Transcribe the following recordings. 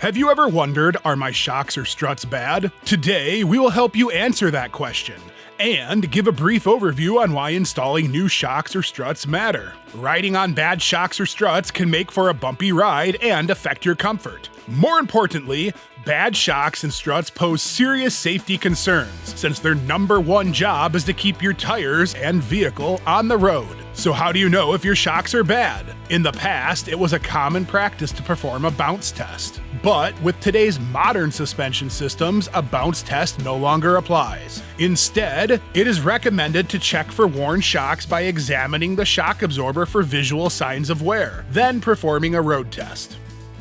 Have you ever wondered, are my shocks or struts bad? Today, we will help you answer that question and give a brief overview on why installing new shocks or struts matter. Riding on bad shocks or struts can make for a bumpy ride and affect your comfort. More importantly, bad shocks and struts pose serious safety concerns since their number one job is to keep your tires and vehicle on the road. So how do you know if your shocks are bad? In the past, it was a common practice to perform a bounce test. But with today's modern suspension systems, a bounce test no longer applies. Instead, it is recommended to check for worn shocks by examining the shock absorber for visual signs of wear, then performing a road test.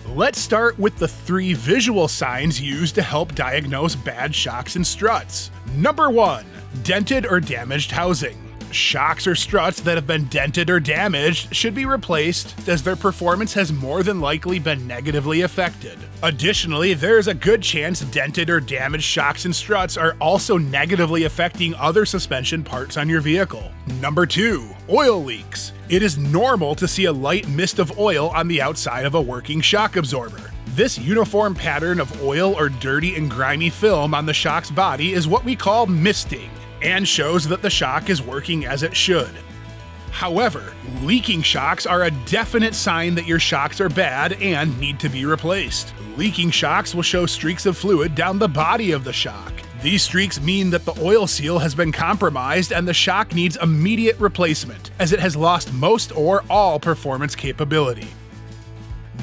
Let's start with the 3 visual signs used to help diagnose bad shocks and struts. Number 1, dented or damaged housing. Shocks or struts that have been dented or damaged should be replaced as their performance has more than likely been negatively affected. Additionally, there is a good chance dented or damaged shocks and struts are also negatively affecting other suspension parts on your vehicle. Number 2, oil leaks. It is normal to see a light mist of oil on the outside of a working shock absorber. This uniform pattern of oil or dirty and grimy film on the shock's body is what we call misting, and shows that the shock is working as it should. However, leaking shocks are a definite sign that your shocks are bad and need to be replaced. Leaking shocks will show streaks of fluid down the body of the shock. These streaks mean that the oil seal has been compromised and the shock needs immediate replacement, as it has lost most or all performance capability.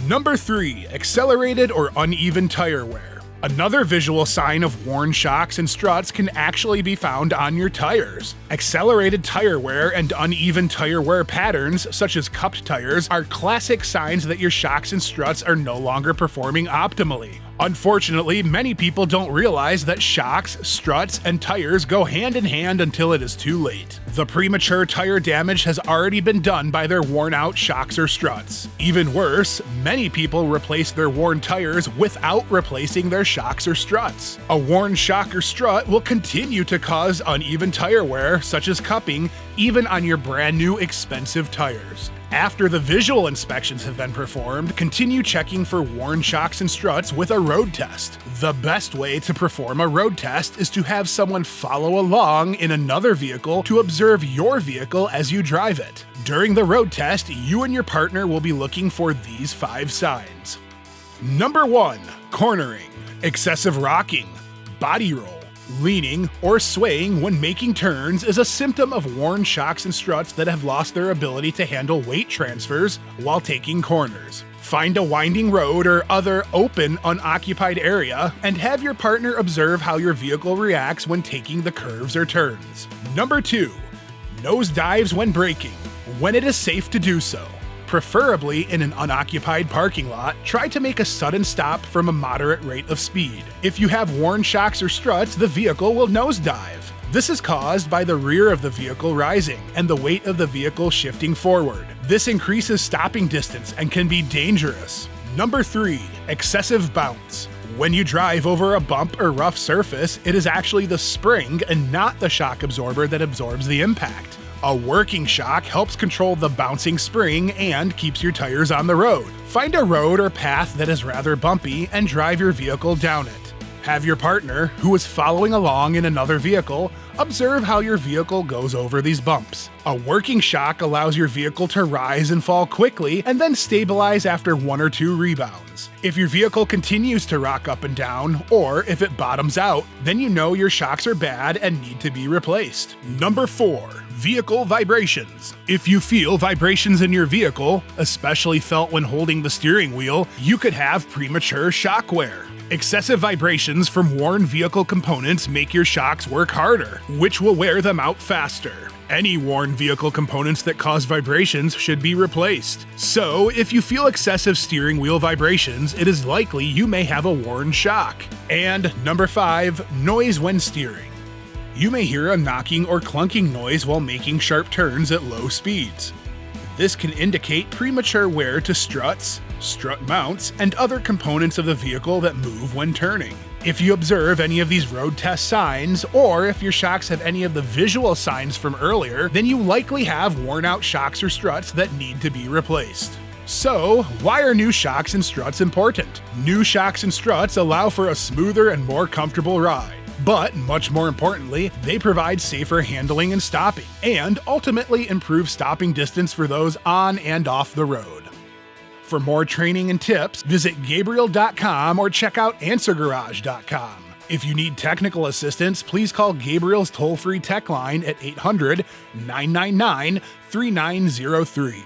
Number 3, accelerated or uneven tire wear. Another visual sign of worn shocks and struts can actually be found on your tires. Accelerated tire wear and uneven tire wear patterns, such as cupped tires, are classic signs that your shocks and struts are no longer performing optimally. Unfortunately, many people don't realize that shocks, struts, and tires go hand in hand until it is too late. The premature tire damage has already been done by their worn-out shocks or struts. Even worse, many people replace their worn tires without replacing their shocks or struts. A worn shock or strut will continue to cause uneven tire wear, such as cupping, even on your brand new expensive tires. After the visual inspections have been performed, continue checking for worn shocks and struts with a road test. The best way to perform a road test is to have someone follow along in another vehicle to observe your vehicle as you drive it. During the road test, you and your partner will be looking for these 5 signs. Number 1, cornering, excessive rocking, body roll. Leaning or swaying when making turns is a symptom of worn shocks and struts that have lost their ability to handle weight transfers while taking corners. Find a winding road or other open, unoccupied area and have your partner observe how your vehicle reacts when taking the curves or turns. Number 2, nose dives when braking, when it is safe to do so. Preferably in an unoccupied parking lot, try to make a sudden stop from a moderate rate of speed. If you have worn shocks or struts, the vehicle will nosedive. This is caused by the rear of the vehicle rising and the weight of the vehicle shifting forward. This increases stopping distance and can be dangerous. Number 3, excessive bounce. When you drive over a bump or rough surface, it is actually the spring and not the shock absorber that absorbs the impact. A working shock helps control the bouncing spring and keeps your tires on the road. Find a road or path that is rather bumpy and drive your vehicle down it. Have your partner, who is following along in another vehicle, observe how your vehicle goes over these bumps. A working shock allows your vehicle to rise and fall quickly and then stabilize after 1 or 2 rebounds. If your vehicle continues to rock up and down, or if it bottoms out, then you know your shocks are bad and need to be replaced. Number 4, vehicle vibrations. If you feel vibrations in your vehicle, especially felt when holding the steering wheel, you could have premature shock wear. Excessive vibrations from worn vehicle components make your shocks work harder, which will wear them out faster. Any worn vehicle components that cause vibrations should be replaced. So, if you feel excessive steering wheel vibrations, it is likely you may have a worn shock. And number 5, noise when steering. You may hear a knocking or clunking noise while making sharp turns at low speeds. This can indicate premature wear to struts, strut mounts, and other components of the vehicle that move when turning. If you observe any of these road test signs, or if your shocks have any of the visual signs from earlier, then you likely have worn out shocks or struts that need to be replaced. So, why are new shocks and struts important? New shocks and struts allow for a smoother and more comfortable ride. But, much more importantly, they provide safer handling and stopping, and ultimately improve stopping distance for those on and off the road. For more training and tips, visit Gabriel.com or check out AnswerGarage.com. If you need technical assistance, please call Gabriel's toll-free tech line at 800-999-3903.